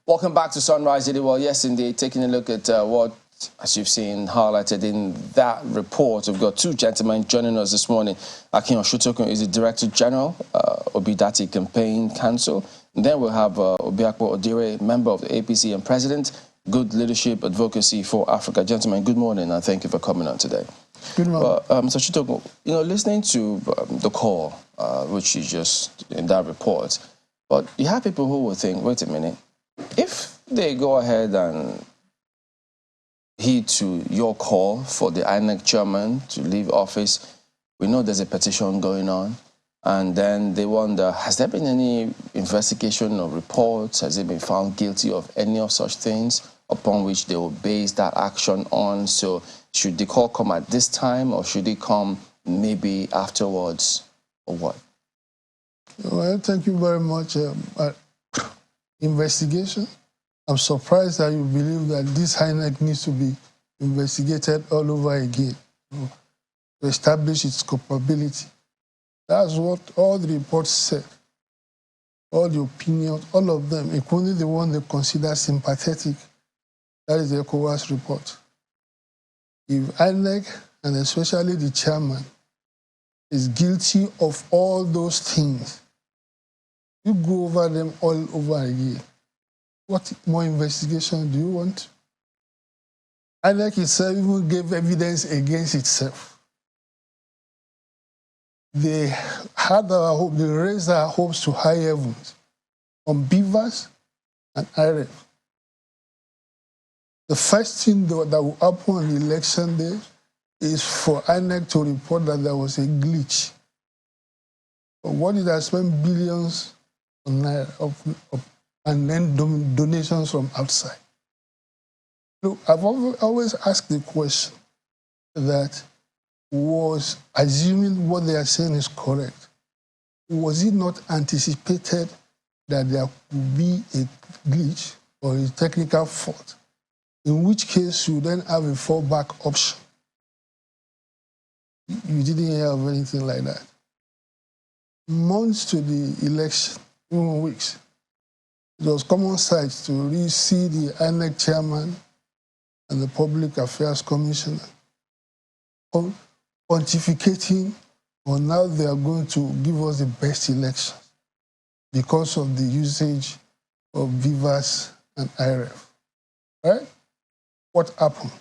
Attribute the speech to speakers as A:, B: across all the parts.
A: Welcome back to Sunrise Daily. Well, yes, indeed, taking a look at what, as you've seen, highlighted in that report. We've got two gentlemen joining us this morning. Akin Oshutokun is the Director General, Obidati Campaign Council. And then we'll have Obiakpo Odire, member of the APC and President, Good Leadership Advocacy for Africa. Gentlemen, good morning, and thank you for coming on today.
B: Good morning.
A: So, Oshutokun, listening to the call, which is just in that report, but you have people who will think, wait a minute, if they go ahead and heed to your call for the INEC chairman to leave office, we know there's a petition going on, and then they wonder, has there been any investigation or reports? Has it been found guilty of any of such things upon which they will base that action on? So should the call come at this time, or should it come maybe afterwards, or what?
B: Well, thank you very much. Investigation. I'm surprised that you believe that this INEC needs to be investigated all over again to establish its culpability. That's what all the reports said, all the opinions, all of them, including the one they consider sympathetic. That is the ECOWAS report. If INEC, and especially the chairman, is guilty of all those things, you go over them all over again. What more investigation do you want? INEC itself even gave evidence against itself. They had our hope, they raised our hopes to high heavens on beavers and IRF. The first thing that will happen on election day is for INEC to report that there was a glitch. But what did I spend billions on and then donations from outside? Look, I've always asked the question that, was assuming what they are saying is correct, was it not anticipated that there could be a glitch or a technical fault, in which case you then have a fallback option? You didn't hear of anything like that. Months to the election, even weeks, it was common sight to really see the INEC chairman and the Public Affairs Commissioner pontificating on how they are going to give us the best elections because of the usage of Vivas and IRF. Right? What happened?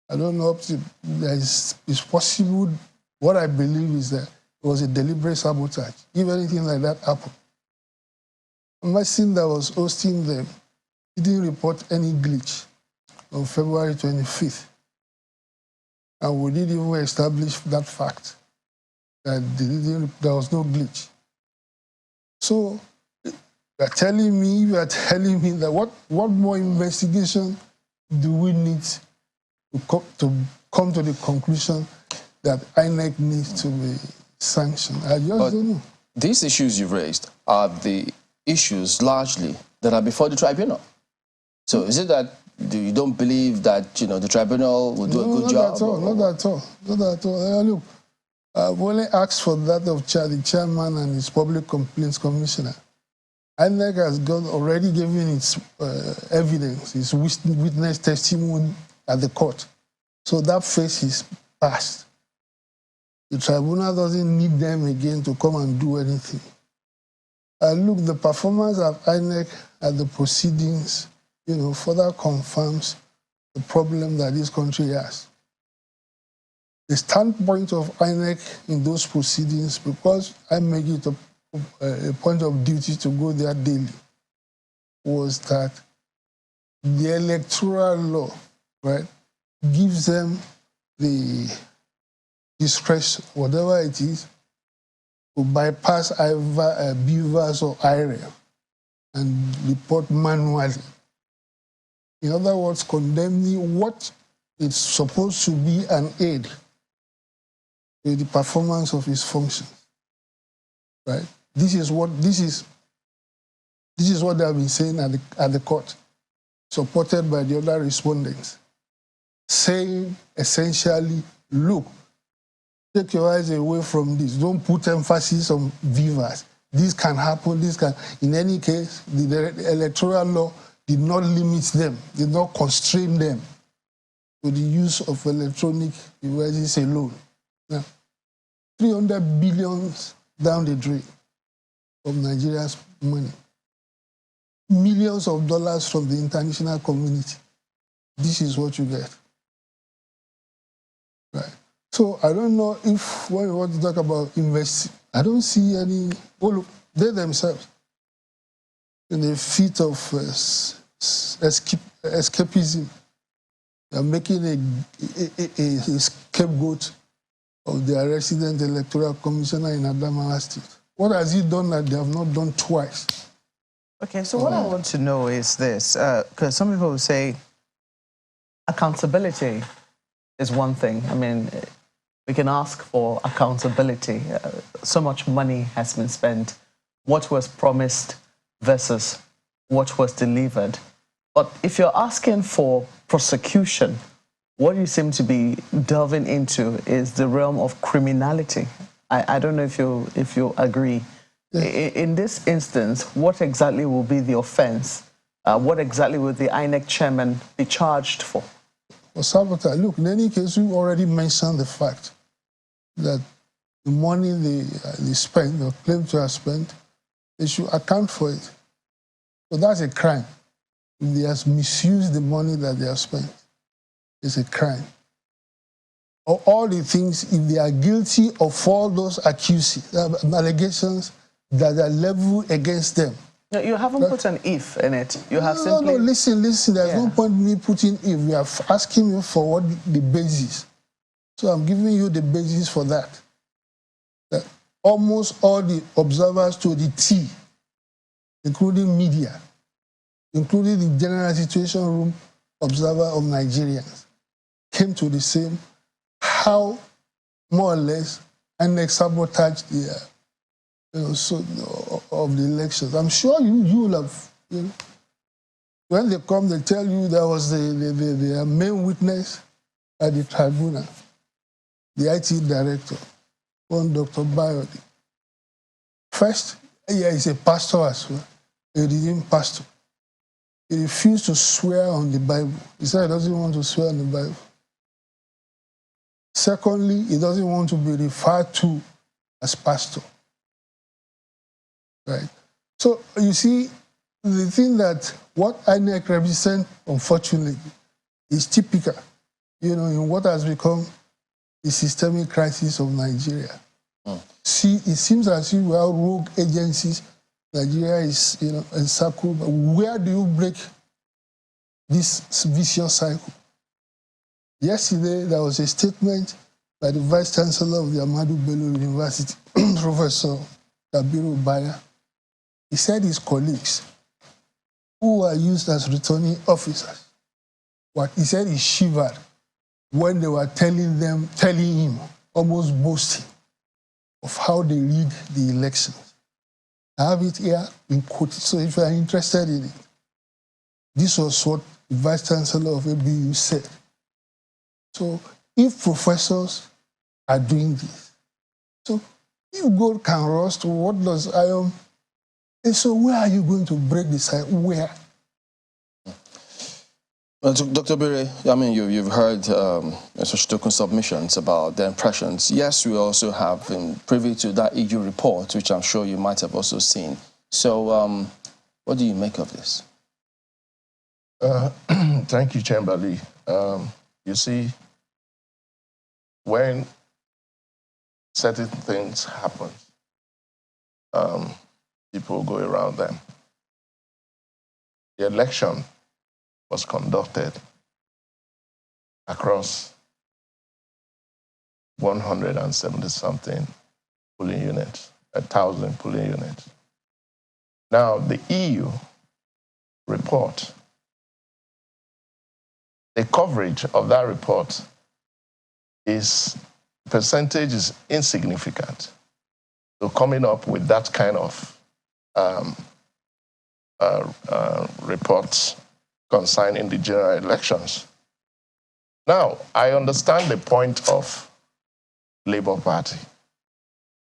B: I don't know if it's possible. What I believe is that it was a deliberate sabotage. If anything like that happened, my team that was hosting them didn't report any glitch on February 25th. And we didn't even establish that fact, that there was no glitch. So you're telling me that what more investigation do we need to come to the conclusion that INEC needs to be sanctioned? I just don't know.
A: These issues you've raised are the issues largely that are before the tribunal. So is it that you don't believe that the tribunal will do a good job?
B: Not at all. Look, I've only asked for that of the chairman and his Public Complaints Commissioner. INEC has already given its evidence, its witness testimony at the court. So that phase is passed. The tribunal doesn't need them again to come and do anything. Look, the performance of INEC at the proceedings, further confirms the problem that this country has. The standpoint of INEC in those proceedings, because I make it a point of duty to go there daily, was that the electoral law, right, gives them the discretion, whatever it is, to bypass either Beavers or IRF and report manually. In other words, condemning what is supposed to be an aid to the performance of his functions. Right? This is what they have been saying at the court, supported by the other respondents, saying essentially, look, take your eyes away from this. Don't put emphasis on Vivas. this can happen, this can. In any case, the electoral law did not limit them, did not constrain them to the use of electronic devices alone. Now, 300 billion down the drain of Nigeria's money. Millions of dollars from the international community. This is what you get. Right. So I don't know if when we want to talk about investing, I don't see any. Oh, look, they themselves in the feat of escapism, they are making a scapegoat of their resident electoral commissioner in Adamawa State. What has he done that they have not done twice?
C: Okay, so what I want to know is this, because some people will say accountability is one thing. I mean, we can ask for accountability. So much money has been spent. What was promised versus what was delivered. But if you're asking for prosecution, what you seem to be delving into is the realm of criminality. I don't know if you agree. Yeah. In this instance, what exactly will be the offense? What exactly will the INEC chairman be charged for?
B: Well, sabotage. Look, in any case, you already mentioned the fact that the money they spend or claim to have spent, they should account for it. So that's a crime. If they have misused the money that they have spent, it's a crime. Or all the things, if they are guilty of all those allegations that are leveled against them.
C: No, you haven't put an if in it. You have simply...
B: No, listen. There's no point in me putting if. We are asking you for what the basis. So I'm giving you the basis for that. That almost all the observers to the T, including media, including the General Situation Room observer of Nigerians, came to the same how more or less INEC sabotaged the of the elections. I'm sure you will have, when they come, they tell you there was the main witness at the tribunal, the IT director, one Dr. Bayodi. First, he's a pastor as well, a redeemed pastor. He refused to swear on the Bible. He said he doesn't want to swear on the Bible. Secondly, he doesn't want to be referred to as pastor. Right. So you see, the thing that what INEC represents, unfortunately, is typical, in what has become the systemic crisis of Nigeria. See, it seems as if we have rogue agencies. Nigeria is, encircled. But where do you break this vicious cycle? Yesterday, there was a statement by the Vice Chancellor of the Ahmadu Bello University, Professor Kabiru Baya. He said his colleagues, who were used as returning officers, he said he shivered when they were telling him, almost boasting, of how they read the elections. I have it here in quote, so if you are interested in it, this was what the Vice Chancellor of ABU said. So if professors are doing this, so if gold can rust, what does iron? And so where are you going to break the cycle? Where?
A: Well, Dr. Bire, I mean, you've heard such token submissions about the impressions. Yes, we also have been privy to that EU report, which I'm sure you might have also seen. So what do you make of this?
D: Thank you, Chamberlain. You see, when certain things happen, people go around them. The election was conducted across 170-something polling units, 1,000 polling units. Now, the EU report, the coverage of that report percentage is insignificant. So coming up with that kind of reports concerning the general elections. Now, I understand the point of Labour Party.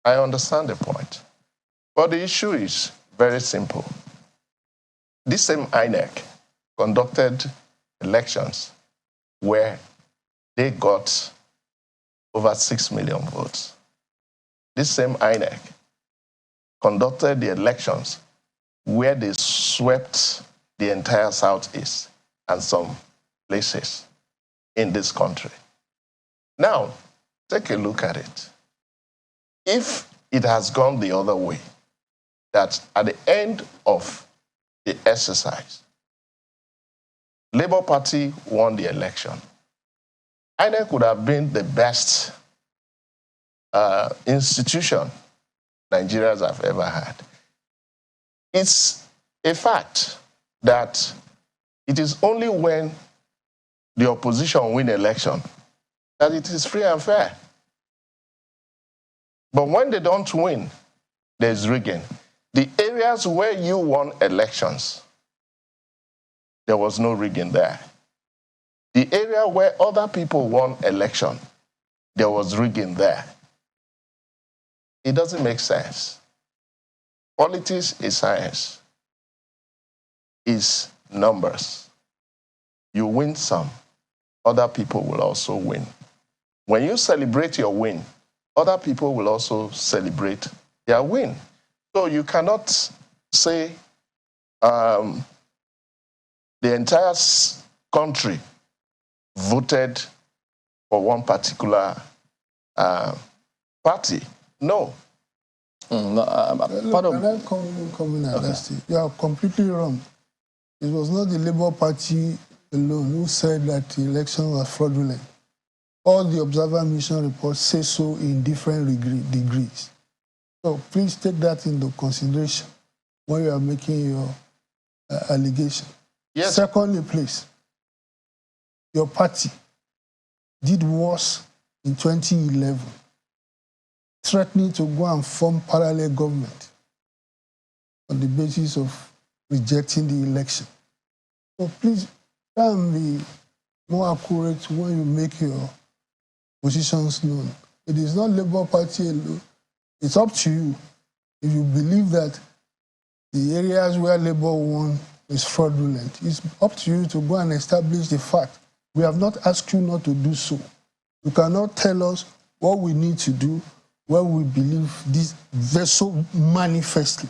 D: I understand the point. But the issue is very simple. This same INEC conducted elections where they got over 6 million votes. This same INEC conducted the elections where they swept the entire Southeast and some places in this country. Now, take a look at it. If it has gone the other way, that at the end of the exercise, Labour Party won the election, INEC would have been the best institution Nigerians have ever had. It's a fact that it is only when the opposition win election that it is free and fair. But when they don't win, there's rigging. The areas where you won elections, there was no rigging there. The area where other people won election, there was rigging there. It doesn't make sense. Politics is science, is numbers. You win some, other people will also win. When you celebrate your win, other people will also celebrate their win. So you cannot say the entire country voted for one particular party. No.
B: Can I come in at that stage? You are completely wrong. It was not the Labour Party alone who said that the election was fraudulent. All the observer mission reports say so in different degrees. So please take that into consideration when you are making your allegation.
D: Yes.
B: Secondly, please, your party did worse in 2011, threatening to go and form parallel government on the basis of rejecting the election. So please try and be more accurate when you make your positions known. It is not Labour Party alone. It's up to you. If you believe that the areas where Labour won is fraudulent, it's up to you to go and establish the fact. We have not asked you not to do so. You cannot tell us what we need to do when we believe this very so manifestly.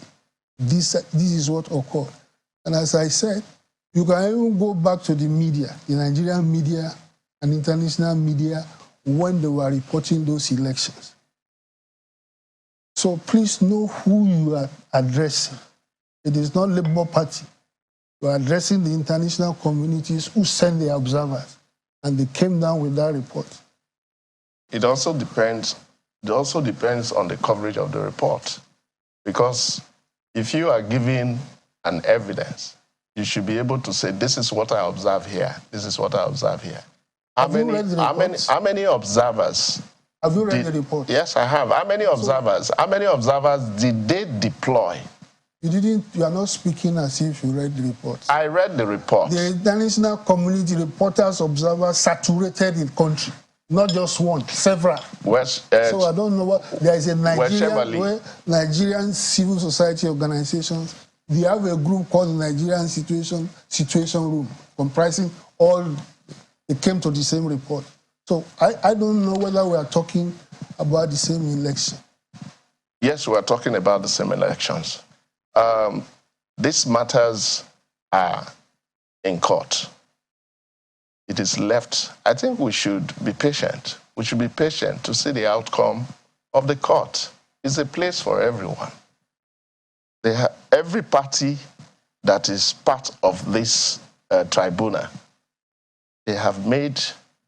B: This is what occurred. And as I said, you can even go back to the media, the Nigerian media and international media, when they were reporting those elections. So please know who you are addressing. It is not Labour Party. You are addressing the international communities who sent the observers, and they came down with that report.
D: It also depends on the coverage of the report. Because if you are giving an evidence, you should be able to say, this is what I observe here, this is what I observe here. How many observers?
B: Have you read the report?
D: Yes, I have. How many observers did they deploy?
B: You are not speaking as if you read the report.
D: I read the report.
B: The international community reporters, observers saturated the country. Not just one, several. So I don't know what, there is a Nigerian civil society organizations, they have a group called the Nigerian Situation Room, comprising all, they came to the same report. So I don't know whether we are talking about the same election.
D: Yes, we are talking about the same elections. These matters are in court. It is left. I think we should be patient. We should be patient to see the outcome of the court. It's a place for everyone. Every party that is part of this tribunal, they have made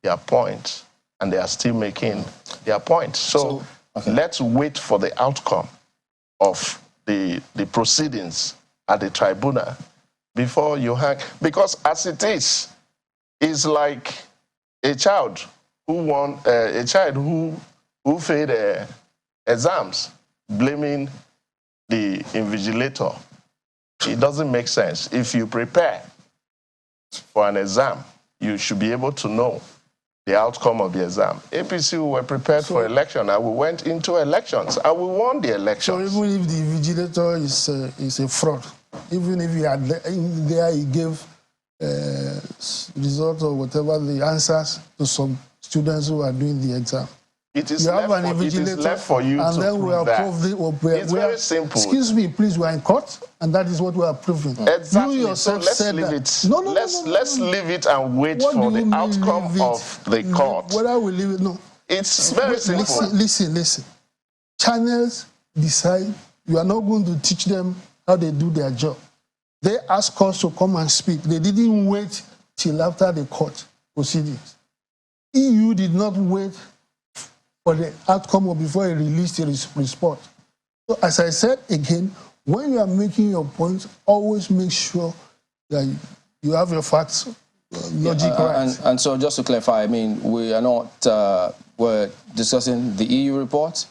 D: their point, and they are still making their point. So let's wait for the outcome of the proceedings at the tribunal before you hang. Because as it is, it's like a child who failed exams, blaming the invigilator. It doesn't make sense. If you prepare for an exam, you should be able to know the outcome of the exam. APC were prepared for election, and we went into elections, and we won the elections.
B: So even if the vigilator is a fraud, even if he had there he gave results or whatever, the answers to some students who are doing the exam.
D: It is left for you
B: and
D: to
B: then
D: prove that. It's very simple.
B: Excuse me, please, we are in court, and that is what we are proving.
D: Exactly.
B: You yourself
D: so let's
B: said
D: leave
B: that.
D: it.
B: No,
D: Let's leave it and wait for the outcome of the court.
B: Whether we leave it, no.
D: It's very simple.
B: Listen. Channels decide. You are not going to teach them how they do their job. They asked us to come and speak. They didn't wait till after the court proceedings. EU did not wait for the outcome or before it released its report. So as I said again, when you are making your points, always make sure that you have your facts, logic right.
A: And so just to clarify, I mean, we are not, we're discussing the EU report,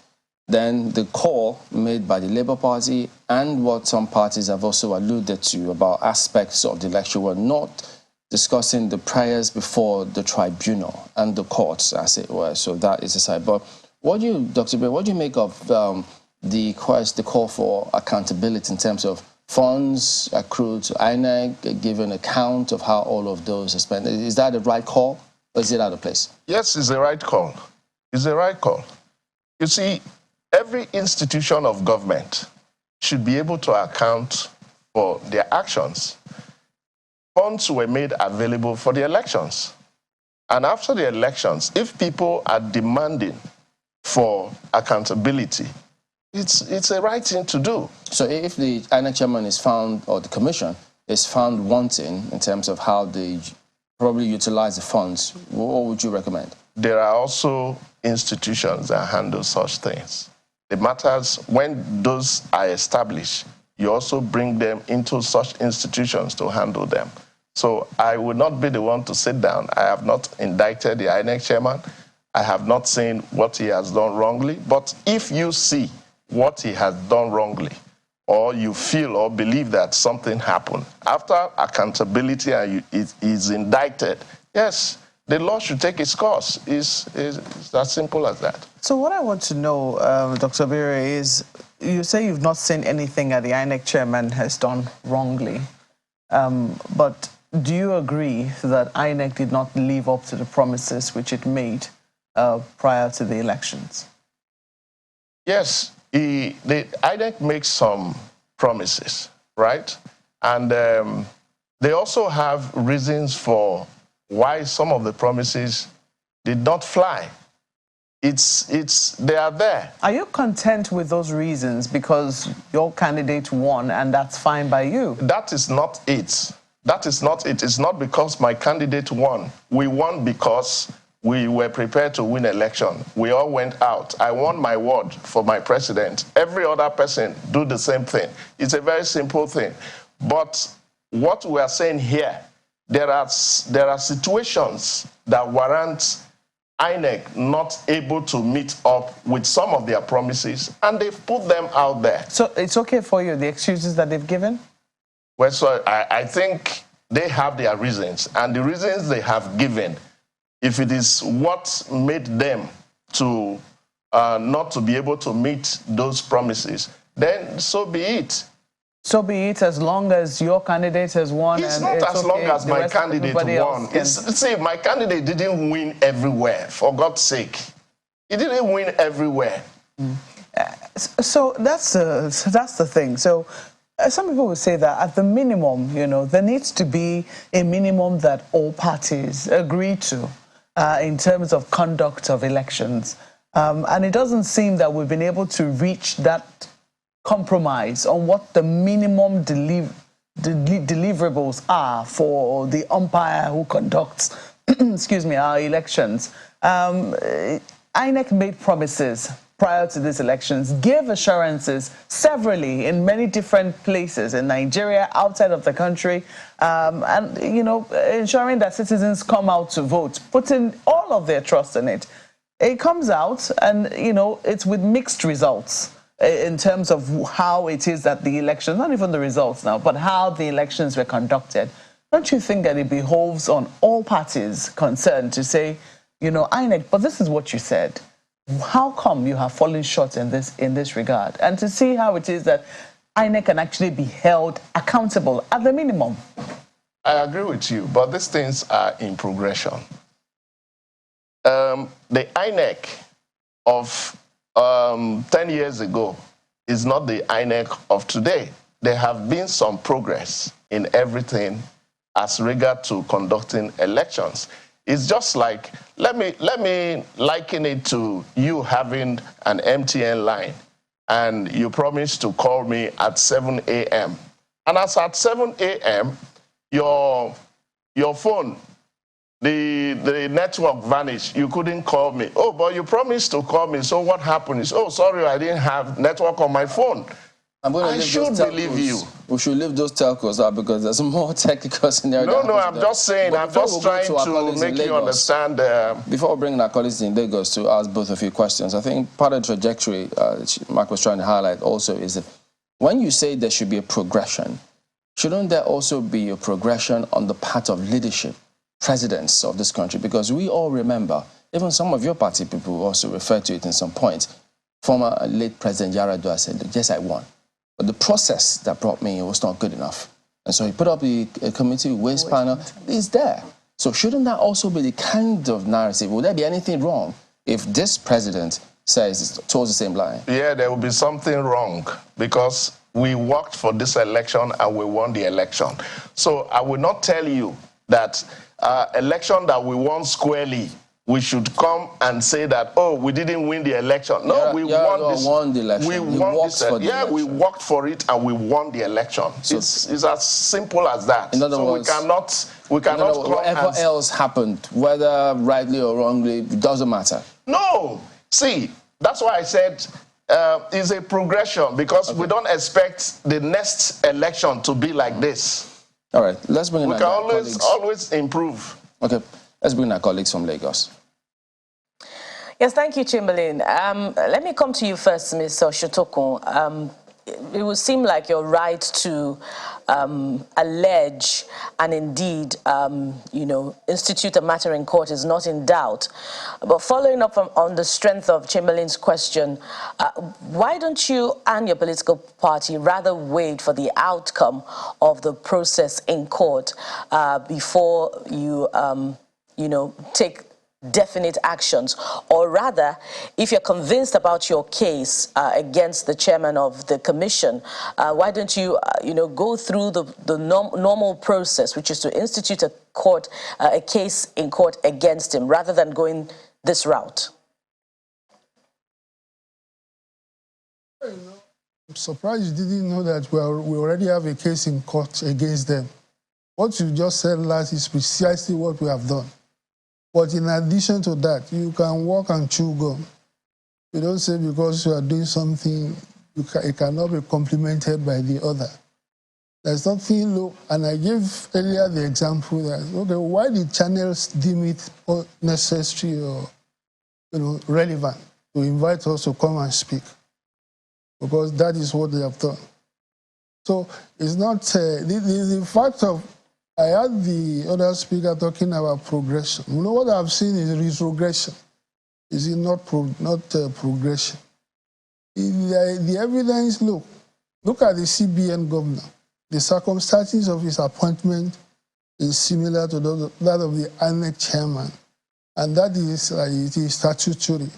A: then the call made by the Labour Party and what some parties have also alluded to about aspects of the election. We're not discussing the prayers before the tribunal and the courts, as it were. So that is aside. But what do you, Dr. Bray, what do you make of the call for accountability in terms of funds accrued to INEC, give an account of how all of those are spent? Is that the right call, or is it out of place?
D: Yes, it's the right call. It's the right call. You see, every institution of government should be able to account for their actions. Funds were made available for the elections. And after the elections, if people are demanding for accountability, it's a right thing to do.
A: So if the INEC chairman is found, or the commission is found wanting in terms of how they probably utilize the funds, what would you recommend?
D: There are also institutions that handle such things. The matters, when those are established, you also bring them into such institutions to handle them. So I would not be the one to sit down. I have not indicted the INEC chairman. I have not seen what he has done wrongly. But if you see what he has done wrongly, or you feel or believe that something happened, after accountability and is indicted, yes, the law should take its course. It's as simple as that.
C: So what I want to know, Dr. Bire, is you say you've not seen anything that the INEC chairman has done wrongly, but do you agree that INEC did not live up to the promises which it made prior to the elections?
D: Yes, the INEC makes some promises, right? And they also have reasons for why some of the promises did not fly. They are there.
C: Are you content with those reasons because your candidate won and that's fine by you?
D: That is not it. That is not it. It's not because my candidate won. We won because we were prepared to win election. We all went out. I won my word for my president. Every other person do the same thing. It's a very simple thing. But what we are saying here, there are situations that warrant INEC not able to meet up with some of their promises, and they've put them out there.
C: So it's okay for you, the excuses that they've given?
D: Well, so I think they have their reasons, and the reasons they have given, if it is what made them to not to be able to meet those promises, then so be it.
C: So be it, as long as your candidate has won.
D: It's not as long as my candidate won. See, my candidate didn't win everywhere, for God's sake. He didn't win everywhere.
C: So that's the thing. So some people would say that at the minimum, there needs to be a minimum that all parties agree to in terms of conduct of elections. And it doesn't seem that we've been able to reach that compromise on what the minimum deliverables are for the umpire who conducts, our elections. INEC made promises prior to these elections, gave assurances severally in many different places in Nigeria, outside of the country, and ensuring that citizens come out to vote, putting all of their trust in it. It comes out, and it's with mixed results in terms of how it is that the elections, not even the results now, but how the elections were conducted. Don't you think that it behoves on all parties concerned to say, INEC, but this is what you said. How come you have fallen short in this regard? And to see how it is that INEC can actually be held accountable at the minimum.
D: I agree with you, but these things are in progression. The INEC of 10 years ago is not the INEC of today. There have been some progress in everything as regard to conducting elections. It's just like, let me liken it to you having an MTN line and you promise to call me at 7 a.m. And as at 7 a.m., your phone, the network vanished. You couldn't call me. Oh, but you promised to call me. So what happened is, oh, sorry, I didn't have network on my phone. I should believe you.
A: We should leave those telcos out because there's more technical scenario.
D: No, I'm just saying, I'm just trying to make you understand.
A: Before we bring our colleagues in Lagos to ask both of you questions, I think part of the trajectory Mark was trying to highlight also is that when you say there should be a progression, shouldn't there also be a progression on the part of leadership, presidents of this country? Because we all remember, even some of your party people also refer to it in some points. Former late President Yaradua said, yes, I won. But the process that brought me was not good enough. And so he put up a committee, waste panel, is there. So shouldn't that also be the kind of narrative? Would there be anything wrong if this president says it's towards the same line?
D: Yeah, there will be something wrong because we worked for this election and we won the election. So I will not tell you that election that we won squarely, we should come and say that, oh, we didn't win the election. No, we won
A: the election.
D: We won this election. Yeah, we worked for it and we won the election. So it's as simple as that.
A: In other words,
D: we cannot come
A: whatever else happened, whether rightly or wrongly, it doesn't matter.
D: No. See, that's why I said it's a progression because we don't expect the next election to be like this.
A: All right, let's bring in
D: our colleagues. We can always improve.
A: Okay, let's bring in our colleagues from Lagos.
E: Yes, thank you, Chamberlain. Let me come to you first, Ms. Shotoko. It would seem like your right to allege and indeed, institute a matter in court is not in doubt. But following up on the strength of Chamberlain's question, why don't you and your political party rather wait for the outcome of the process in court before you, take definite actions? Or rather, if you're convinced about your case against the chairman of the commission, why don't you, go through the normal process, which is to institute a case in court against him, rather than going this route?
B: I'm surprised you didn't know that we already have a case in court against them. What you just said last is precisely what we have done. But in addition to that, you can walk and chew gum. You don't say because you are doing something, it cannot be complemented by the other. There's nothing, and I gave earlier the example that, okay, why the channels deem it necessary or relevant to invite us to come and speak? Because that is what they have done. So it's not, the fact of, I heard the other speaker talking about progression. What I've seen is retrogression. Is it not progression? The evidence, look at the CBN governor. The circumstances of his appointment is similar to that of the INEC chairman. And that is, it is statutory.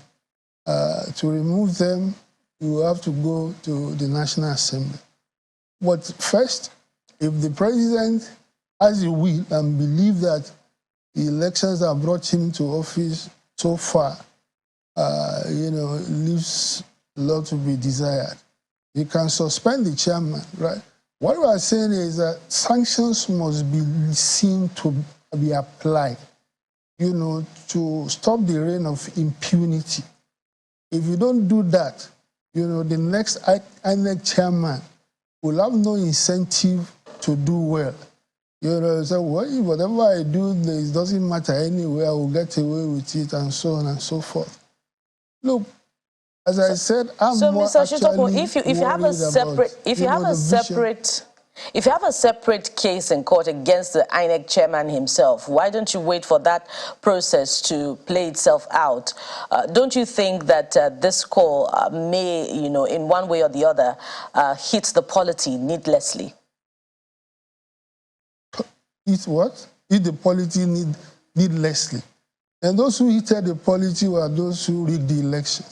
B: To remove them, you have to go to the National Assembly. But first, if the president has a will and believe that the elections that brought him to office so far, leaves a lot to be desired, he can suspend the chairman, right? What we are saying is that sanctions must be seen to be applied, to stop the reign of impunity. If you don't do that, the next INEC chairman will have no incentive to do well. So whatever I do, it doesn't matter anyway, I will get away with it, and so on and so forth. Look, as I said, I'm more
E: Mr.
B: actually
E: if you have a separate, If you have a separate case in court against the INEC chairman himself, why don't you wait for that process to play itself out? Don't you think that this call may, in one way or the other, hit the polity needlessly?
B: Hit what? Hit the polity needlessly. And those who hit the polity were those who rigged the election.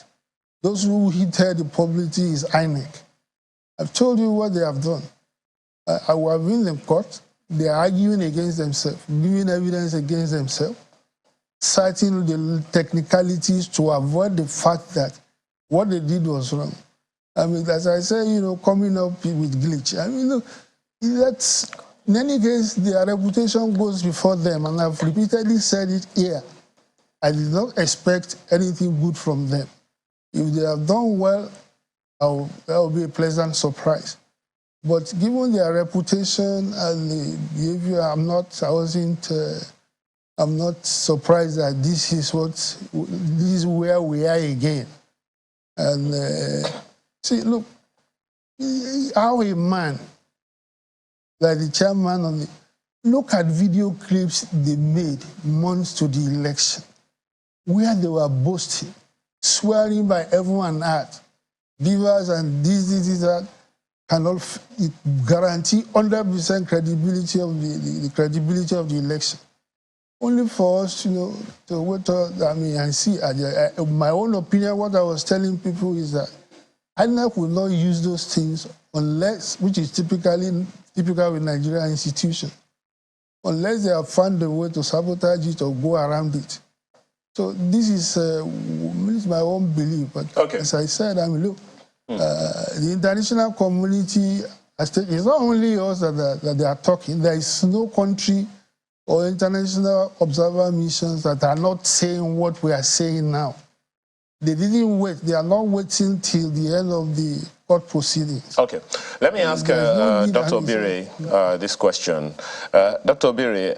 B: Those who hit the polity is INEC. I've told you what they have done. I have been in court. They are arguing against themselves, giving evidence against themselves, citing the technicalities to avoid the fact that what they did was wrong. I mean, as I say, coming up with glitch. I mean, look, that's, in any case, their reputation goes before them, and I've repeatedly said it here. I did not expect anything good from them. If they have done well, that will be a pleasant surprise. But given their reputation and the behavior, I'm not surprised that this is where we are again. And see, look, how a man like the chairman look at video clips they made months to the election, where they were boasting, swearing by everyone earth, divas and this, that, cannot guarantee 100% credibility of the credibility of the election. Only for us, to wait. And see. My own opinion, what I was telling people is that INEC will not use those things unless, which is typical with Nigerian institutions, unless they have found a way to sabotage it or go around it. So this is my own belief. But okay. As I said, look. The international community, it's not only us that they are talking. There is no country or international observer missions that are not saying what we are saying now. They didn't wait. They are not waiting till the end of the court proceedings.
F: Okay. Let me ask Dr. Obiri this question. Dr. Obiri,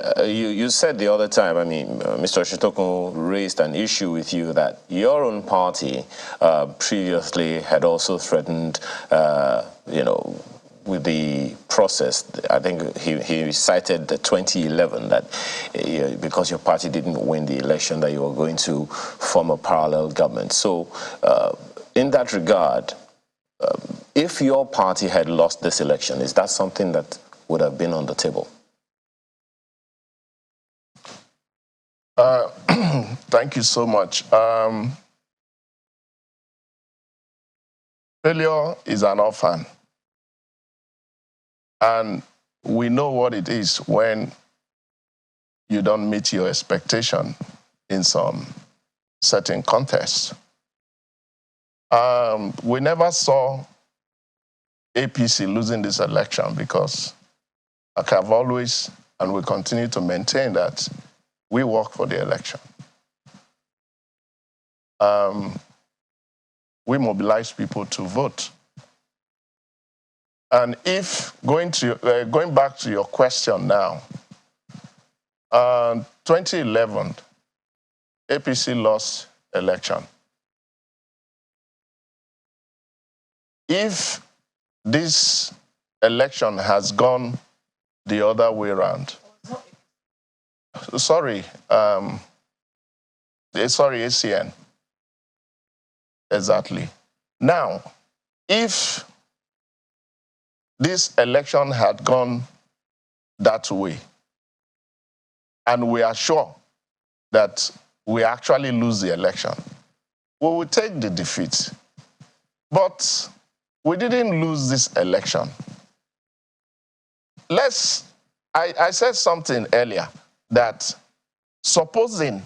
F: you said the other time, Mr. Shitokun raised an issue with you that your own party previously had also threatened, with the process. I think he cited the 2011 that because your party didn't win the election that you were going to form a parallel government. So in that regard, if your party had lost this election, is that something that would have been on the table?
D: Thank you so much. Failure is an orphan. And we know what it is when you don't meet your expectation in some certain contests. We never saw APC losing this election because I have always, and we continue to maintain that we work for the election. We mobilize people to vote. And if going back to your question now, 2011, APC lost election. If this election has gone the other way around, sorry, ACN, exactly. Now, if this election had gone that way, and we are sure that we actually lose the election, we will take the defeat. But we didn't lose this election. I said something earlier that supposing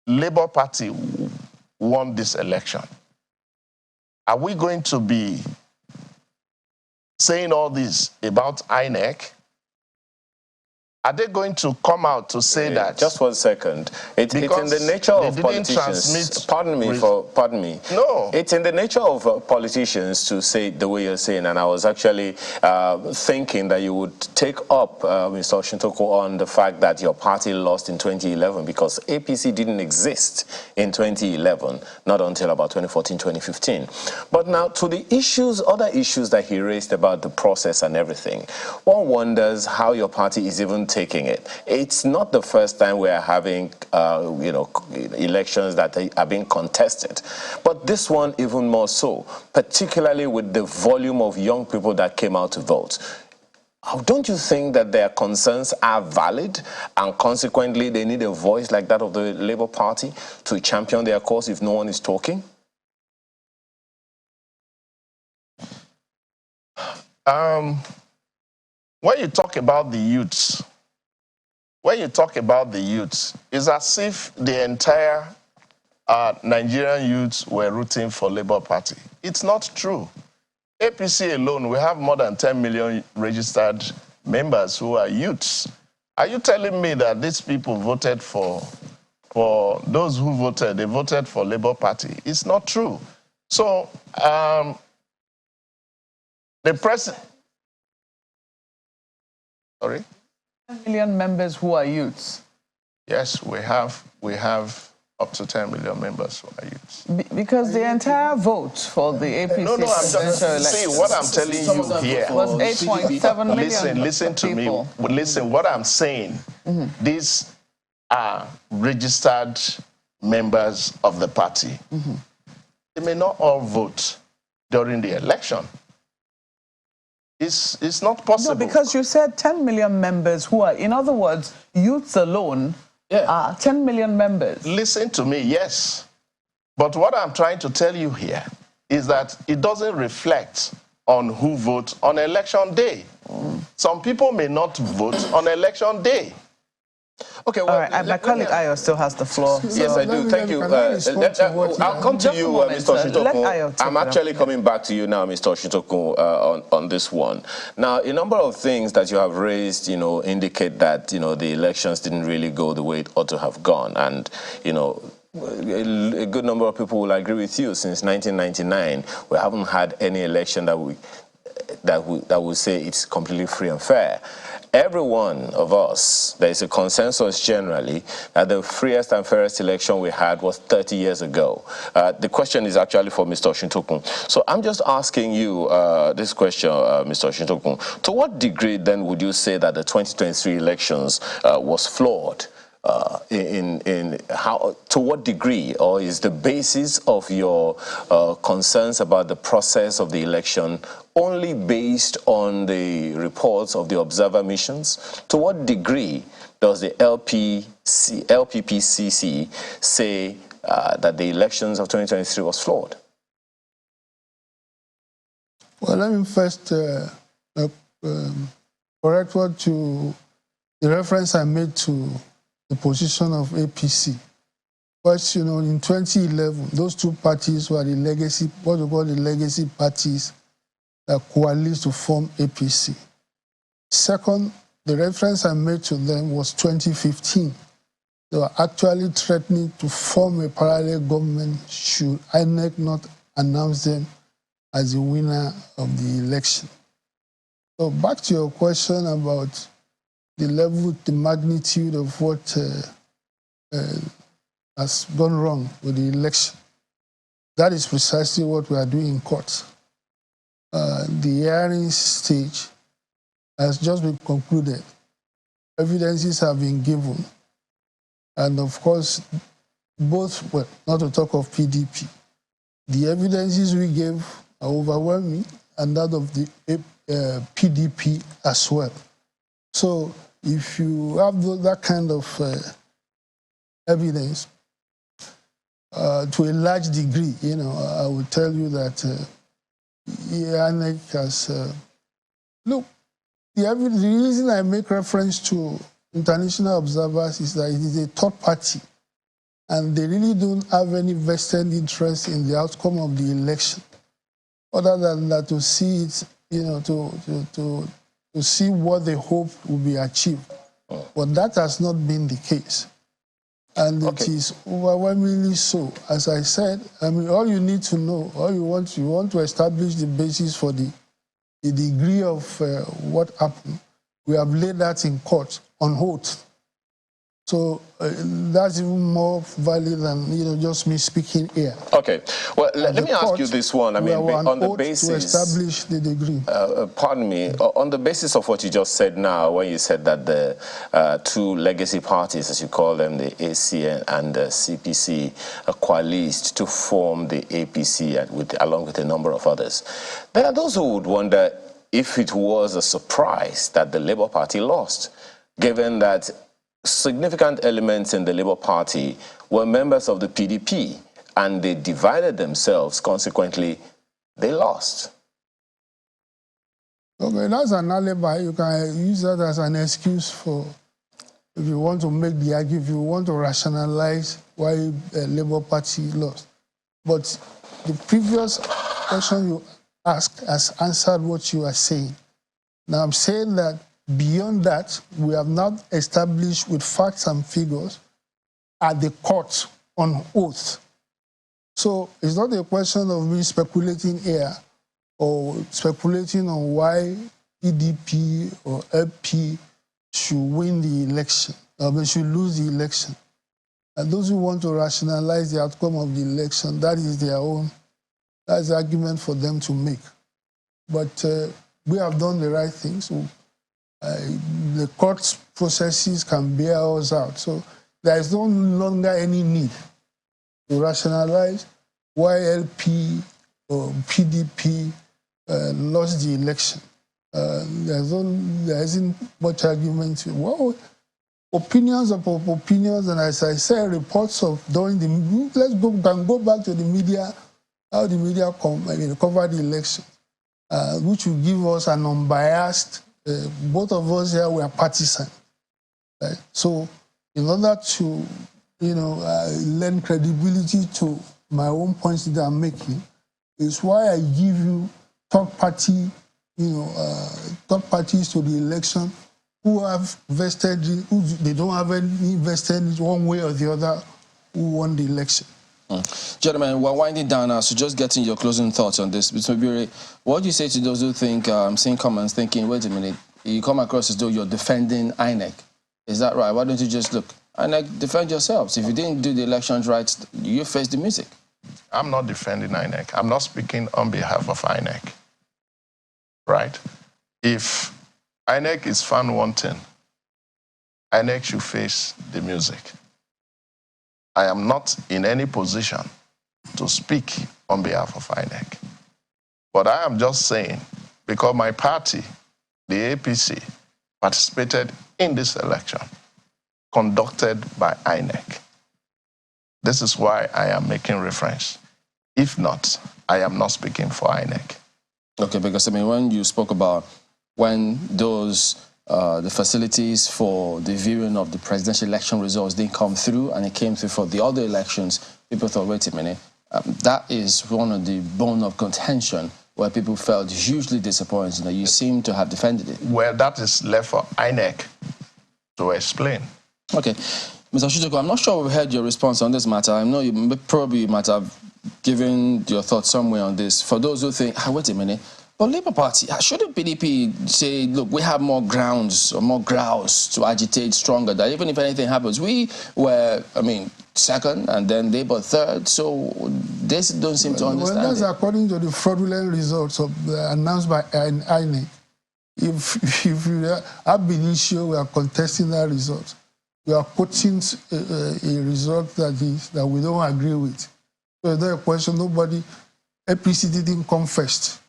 D: Labour Party won this election, are we going to be saying all this about INEC Are they going to come out to say that?
F: Just 1 second. It's in the nature of politicians. Pardon me.
D: No.
F: It's in the nature of politicians to say the way you're saying, and I was actually thinking that you would take up, Mr. Oshintoko, on the fact that your party lost in 2011 because APC didn't exist in 2011, not until about 2014, 2015. But now to the issues, other issues that he raised about the process and everything, one wonders how your party is even taking it. It's not the first time we are having, elections that are being contested, but this one even more so, particularly with the volume of young people that came out to vote. Don't you think that their concerns are valid, and consequently they need a voice like that of the Labour Party to champion their cause if no one is talking?
D: When you talk about the youths, it's as if the entire Nigerian youths were rooting for Labour Party. It's not true. APC alone, we have more than 10 million registered members who are youths. Are you telling me that these people voted for those who voted, they voted for Labour Party? It's not true. So, the president... Sorry?
C: 10 million members who are youths.
D: Yes, we have up to 10 million members who are youths.
C: Because the entire vote for the APC presidential election,
D: see what I'm telling you here
C: was 8.7 million.
D: Listen to me. Listen, what I'm saying. These are registered members of the party. They may not all vote during the election. It's not possible.
C: No, because you said 10 million members who are, in other words, youths alone are 10 million members.
D: Listen to me, yes. But what I'm trying to tell you here is that it doesn't reflect on who votes on election day. Some people may not vote on election day.
F: Okay, well,
C: all right, my colleague Ayo still has the floor.
F: Yes, I do. Thank you. I'll come to you, Mr. Oshintoko. I'm actually coming back to you now, Mr. Oshintoko, on this one. Now, a number of things that you have raised, indicate that, the elections didn't really go the way it ought to have gone. And, a good number of people will agree with you. Since 1999, we haven't had any election that would say it's completely free and fair. Every one of us, there is a consensus generally that the freest and fairest election we had was 30 years ago. The question is actually for Mr. Oshintoko. So I'm just asking you this question, Mr. Oshintoko. To what degree then would you say that the 2023 elections was flawed? To what degree, or is the basis of your concerns about the process of the election only based on the reports of the observer missions? To what degree does the LPPCC say that the elections of 2023 was flawed?
B: Well, let me first correct the reference I made to the position of APC. But, in 2011, those two parties were the legacy, what we call the legacy parties that coalesced to form APC. Second, the reference I made to them was 2015. They were actually threatening to form a parallel government should INEC not announce them as the winner of the election. So back to your question about the level, the magnitude of what has gone wrong with the election. That is precisely what we are doing in court. The hearing stage has just been concluded. Evidences have been given. And of course, both, well, not to talk of PDP, the evidences we gave are overwhelming, and that of the PDP as well. So if you have that kind of evidence, to a large degree, I would tell you that INEC has... look, the reason I make reference to international observers is that it is a third party, and they really don't have any vested interest in the outcome of the election, other than that to see it, to see what they hope will be achieved. But that has not been the case. And it is overwhelmingly so. As I said, I mean, all you need to know, all you want to establish the basis for the degree of what happened. We have laid that in court on oath. So that's even more valid than just me speaking here.
F: Okay. Well, let me ask you this one. I mean, on the basis
B: to establish the degree.
F: Pardon me. On the basis of what you just said now, when you said that the two legacy parties, as you call them, the AC and the CPC, coalesced to form the APC along with a number of others, there are those who would wonder if it was a surprise that the Labour Party lost, given that significant elements in the Labour Party were members of the PDP and they divided themselves. Consequently, they lost.
B: Okay, that's an alibi. You can use that as an excuse for, if you want to make the argument, if you want to rationalize why the Labour Party lost. But the previous question you asked has answered what you are saying. Now I'm saying that beyond that, we have not established with facts and figures at the court on oath. So it's not a question of me speculating here or speculating on why PDP or LP should win the election, or should lose the election. And those who want to rationalize the outcome of the election, that is their own, that's the argument for them to make. But we have done the right thing, so the court processes can bear us out. So there is no longer any need to rationalize why LP or PDP lost the election. There isn't much argument. Well, opinions upon opinions, and as I said, reports of during the, can go back to the media, how the media covered the election, which will give us an unbiased. Both of us here were partisan, right? So, in order to, lend credibility to my own points that I'm making, is why I give you third parties to the election who have vested, they don't have any vested one way or the other who won the election.
A: Gentlemen, we're winding down now, so just getting your closing thoughts on this. What do you say to those who think, seeing comments thinking, wait a minute, you come across as though you're defending INEC. Is that right? Why don't you just look, INEC, defend yourselves. If you didn't do the elections right, you face the music.
D: I'm not defending INEC. I'm not speaking on behalf of INEC, right? If INEC is found wanting, INEC should face the music. I am not in any position to speak on behalf of INEC. But I am just saying, because my party, the APC, participated in this election conducted by INEC. This is why I am making reference. If not, I am not speaking for INEC.
A: Okay, because when you spoke about when those the facilities for the viewing of the presidential election results didn't come through, and it came through for the other elections, people thought, wait a minute, that is one of the bone of contention where people felt hugely disappointed that you seem to have defended it.
D: Well, that is left for INEC to explain.
A: Okay. Mr. Shutoko, I'm not sure we've heard your response on this matter. I know you probably might have given your thoughts somewhere on this. For those who think, wait a minute, but Labour Party, shouldn't PDP say, look, we have more grounds or more grounds to agitate stronger, that even if anything happens, we were, second and then Labour third, so they don't seem to understand
B: that's according to the fraudulent results announced by INEC. If you ab initio, we are contesting that result. We are putting a result that we don't agree with. So there's a question, nobody, APC didn't come first.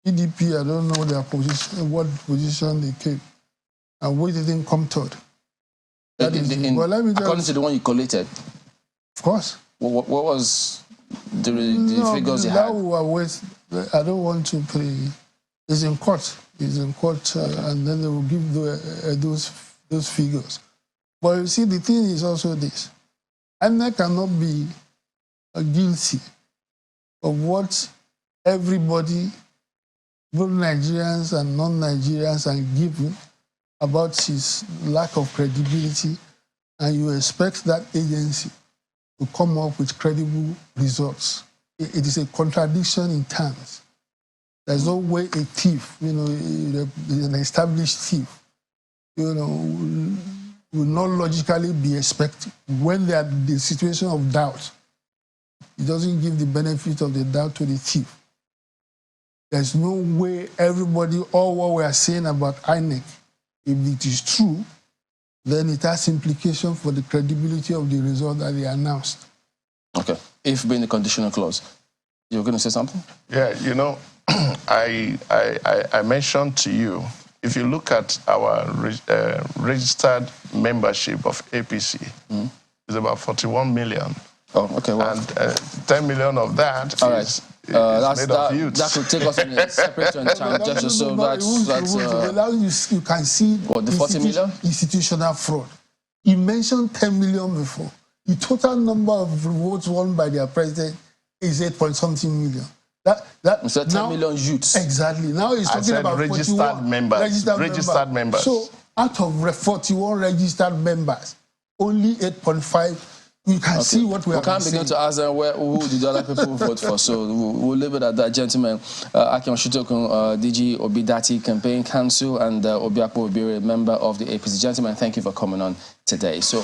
B: PDP, I don't know their position, what position they came, and we didn't come third.
A: According to the one you collated?
B: Of course.
A: What was the figures you had?
B: I don't want to pay. It's in court. It's in court, and then they will give those figures. But you see, the thing is also this. INEC cannot be guilty of what everybody, both Nigerians and non-Nigerians, are given about his lack of credibility, and you expect that agency to come up with credible results. It is a contradiction in terms. There's no way a thief, an established thief, will not logically be expected when they are in the situation of doubt. It doesn't give the benefit of the doubt to the thief. There's no way everybody, all what we are saying about INEC, if it is true, then it has implications for the credibility of the result that they announced.
A: Okay. If being the conditional clause, you were going to say something?
D: Yeah, I mentioned to you, if you look at our registered membership of APC, it's about 41 million.
A: Oh, okay. Well,
D: and 10 million of that is made of youths.
A: That could take us on a separate time, just to show
B: you can see
A: what, the 40 million?
B: Institutional fraud. He mentioned 10 million before. The total number of votes won by their president is 8-point-something million.
A: So 10 million youths.
B: Exactly. Now he's talking about
D: registered
B: 41
D: members. Registered members.
B: So out of 41 registered members, only 8.5. You can see what we are saying.
A: We can't begin to ask them who did the other people vote for. So we'll leave it at that, gentlemen. Akim Shitokun, DG Obidati Campaign Council, and Obiakpo Obire, member of the APC. Gentlemen, thank you for coming on today. So.